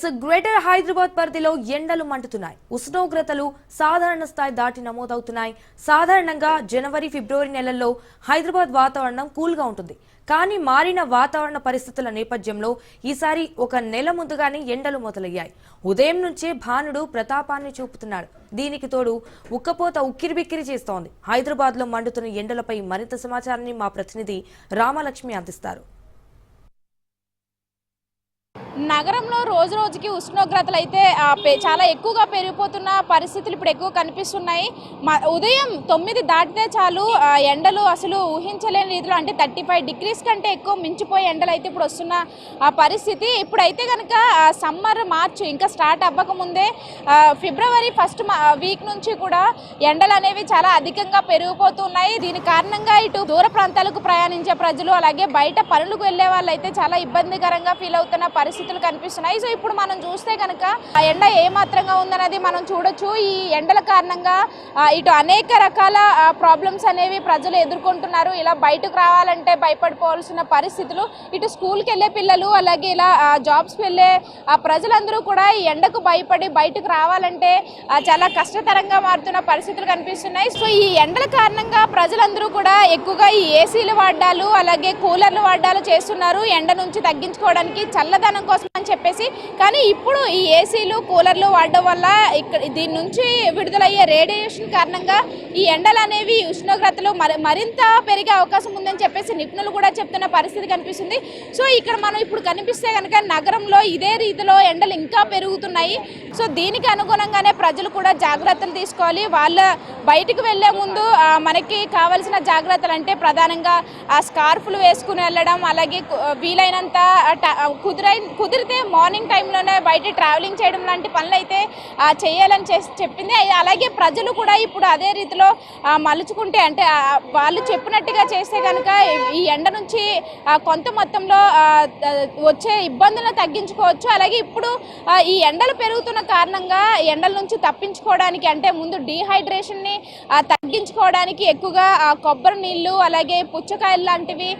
Greater Hyderabad పరిధిలో ఎండలు మండుతున్నాయి. ఉష్ణోగ్రతలు సాధారణ స్థాయి దాటి నమోదవుతున్నాయి. సాధారణంగా జనవరి ఫిబ్రవరి నెలల్లో హైదరాబాద్ వాతావరణం కూల్గా ఉంటుంది. కానీ మారిన వాతావరణ పరిస్థితుల నేపథ్యంలో ఈసారి ఒక నెల ముందుగానే ఎండలు మొదలయ్యాయి. ఉదయం నుంచే భానుడు ప్రతాపాన్ని చూపుతున్నాడు. దీనికి తోడు ఉక్కపోత ఉక్కిరిబిక్కిరి చేస్తోంది. హైదరాబాద్లో మండుతున్న ఎండలపై మరింత సమాచారాన్ని మా ప్రతినిధి రామలక్ష్మి అందిస్తారు. నగరంలో రోజు రోజుకి ఉష్ణోగ్రతలు అయితే చాలా ఎక్కువగా పెరిగిపోతున్న పరిస్థితులు ఇప్పుడు ఎక్కువ కనిపిస్తున్నాయి. ఉదయం 9 దాటితే చాలు ఎండలు అసలు ఊహించలేని రీతిలో అంటే 35 డిగ్రీస్ కంటే ఎక్కువ మించిపోయే ఎండలు అయితే ఇప్పుడు వస్తున్న పరిస్థితి. ఇప్పుడైతే కనుక సమ్మర్ మార్చ్ ఇంకా స్టార్ట్ అవ్వకముందే ఫిబ్రవరి ఫస్ట్ వీక్ నుంచి కూడా ఎండలు అనేవి చాలా అధికంగా పెరిగిపోతున్నాయి. దీని కారణంగా ఇటు దూర ప్రాంతాలకు ప్రయాణించే ప్రజలు అలాగే బయట పనులకు వెళ్లే వాళ్ళు అయితే చాలా ఇబ్బందికరంగా ఫీల్ అవుతున్న పరిస్థితులు కనిపిస్తున్నాయి. సో ఇప్పుడు మనం చూస్తే కనుక ఎండ ఏ మాత్రంగా ఉందనేది మనం చూడొచ్చు. ఈ ఎండల కారణంగా ఇటు అనేక రకాల ప్రాబ్లమ్స్ అనేవి ప్రజలు ఎదుర్కొంటున్నారు. ఇలా బయటకు రావాలంటే భయపడిపోవాల్సిన పరిస్థితులు. ఇటు స్కూల్కి వెళ్ళే పిల్లలు అలాగే ఇలా జాబ్స్కి వెళ్ళే ప్రజలందరూ కూడా ఈ ఎండకు భయపడి బయటకు రావాలంటే చాలా కష్టతరంగా మారుతున్న పరిస్థితులు కనిపిస్తున్నాయి. సో ఈ ఎండల కారణంగా ప్రజలందరూ కూడా ఎక్కువగా ఈ ఏసీలు వాడాలు అలాగే కూలర్లు వాడాలు చేస్తున్నారు ఎండ నుంచి తగ్గించుకోవడానికి, చల్లదనం కోసం అని చెప్పేసి. కానీ ఇప్పుడు ఈ ఏసీలు కూలర్లు వాడడం వల్ల దీని నుంచి విడుదలయ్యే రేడియేషన్ కారణంగా ఈ ఎండలు అనేవి ఉష్ణోగ్రతలు మరింత పెరిగే అవకాశం ఉందని చెప్పేసి నిపుణులు కూడా చెప్తున్న పరిస్థితి కనిపిస్తుంది. సో ఇక్కడ మనం ఇప్పుడు కనిపిస్తే కనుక నగరంలో ఇదే రీతిలో ఎండలు ఇంకా పెరుగుతున్నాయి. సో దీనికి అనుగుణంగానే ప్రజలు కూడా జాగ్రత్తలు తీసుకోవాలి. వాళ్ళ బయటికి వెళ్లే ముందు మనకి కావాల్సిన జాగ్రత్తలు అంటే ప్రధానంగా స్కార్ఫ్లు వేసుకుని వెళ్ళడం, అలాగే వీలైనంత కుదిరితే మార్నింగ్ టైంలోనే బయట ట్రావెలింగ్ చేయడం లాంటి పనులు అయితే చేయాలని చెప్పింది. అలాగే ప్రజలు కూడా ఇప్పుడు అదే రీతిలో మలుచుకుంటే అంటే వాళ్ళు చెప్పినట్టుగా చేస్తే కనుక ఈ ఎండ నుంచి కొంత మొత్తంలో వచ్చే ఇబ్బందులను తగ్గించుకోవచ్చు. అలాగే ఇప్పుడు ఈ ఎండలు పెరుగుతున్న కారణంగా ఎండల నుంచి తప్పించుకోవడానికి అంటే ముందు డీహైడ్రేషన్ని తగ్గించుకోవడానికి ఎక్కువగా కొబ్బరి నీళ్ళు అలాగే పుచ్చకాయలు లాంటివి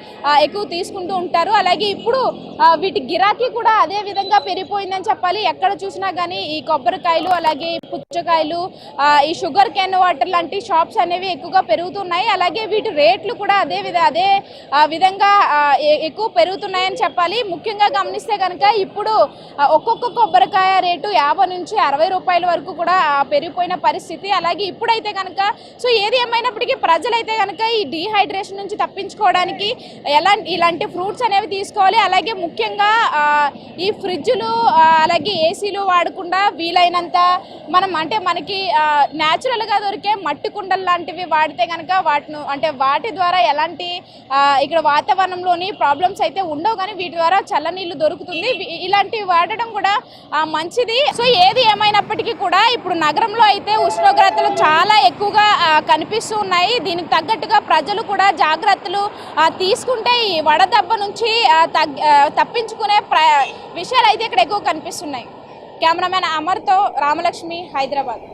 ఎక్కువ తీసుకుంటూ ఉంటారు. అలాగే ఇప్పుడు వీటి గిరాకీ కూడా అదే విధంగా పెరిగిపోయిందని చెప్పాలి. ఎక్కడ చూసినా కానీ ఈ కొబ్బరికాయలు అలాగే పుచ్చకాయలు ఈ షుగర్ క్యాన్ వాటర్ లాంటి షాప్స్ అనేవి ఎక్కువగా పెరుగుతున్నాయి. అలాగే వీటి రేట్లు కూడా అదే విధంగా ఎక్కువ పెరుగుతున్నాయని చెప్పాలి. ముఖ్యంగా గమనిస్తే కనుక ఇప్పుడు ఒక్కొక్క కొబ్బరికాయ రేటు 50 నుంచి 60 రూపాయల వరకు కూడా పెరిగిపోయిన పరిస్థితి. అలాగే ఇప్పుడైతే కనుక సో ఏది ఏమైనప్పటికీ ప్రజలైతే కనుక ఈ డీహైడ్రేషన్ నుంచి తప్పించుకోవడానికి ఇలాంటి ఫ్రూట్స్ అనేవి తీసుకోవాలి. అలాగే ముఖ్యంగా ఈ ఫ్రిడ్జ్లు అలాగే ఏసీలు వాడకుండా వీలైనంత మనం అంటే మనకి న్యాచురల్గా దొరికే మట్టి కుండలు లాంటివి వాడితే కనుక వాటి ద్వారా ఎలాంటి ఇక్కడ వాతావరణంలోని ప్రాబ్లమ్స్ అయితే ఉండవు. కానీ వీటి ద్వారా చల్లనీళ్ళు దొరుకుతుంది. ఇలాంటివి వాడడం కూడా మంచిది. సో ఏది ఏమైనప్పటికీ కూడా ఇప్పుడు నగరంలో అయితే ఉష్ణోగ్రతలు చాలా ఎక్కువగా కనిపిస్తూ ఉన్నాయి. దీనికి తగ్గట్టుగా ప్రజలు కూడా జాగ్రత్తలు తీసుకుంటే ఈ వడదెబ్బ నుంచి తప్పించుకునే విషయాలు అయితే ఇక్కడ ఎక్కువ కనిపిస్తున్నాయి. కెమెరామెన్ అమర్తో రామలక్ష్మి, హైదరాబాద్.